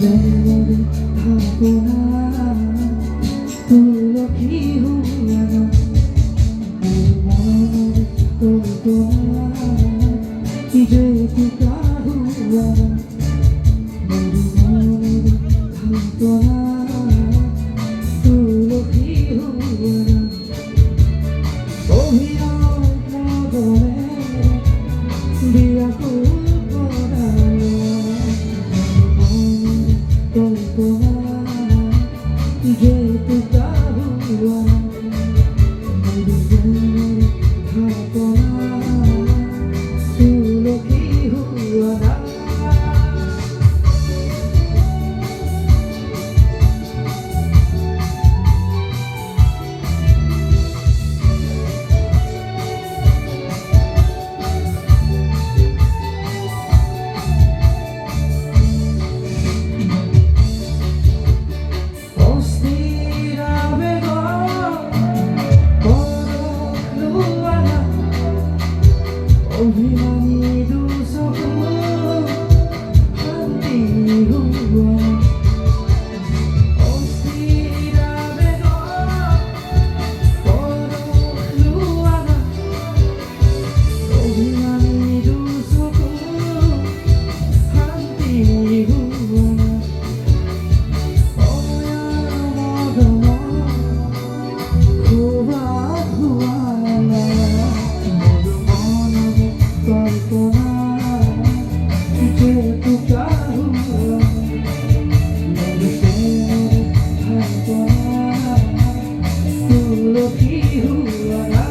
প্রেমের ভাবনা তুলসী হুয়ানো মনের কল্পনা যে পিতা হুয়ানো মনের ভাবনা তুলসী হুয়ানো অভিনয় মদনে বিয়াকুল করালো কল্পনা যে পিতা হুয়ানো মনের ভাবনা তুলসী হুয়ানো অভিমানী দুসহু শান্তি হুয়া অস্থির আবেদন পরলুয়ানা অভিমানী দুসহু শান্তি হুয়া অমদন খুবা হুয়ানা কল্পনা যে পিতা হুয়ানো ভাবনা তুলসী হুয়ানো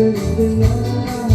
Good.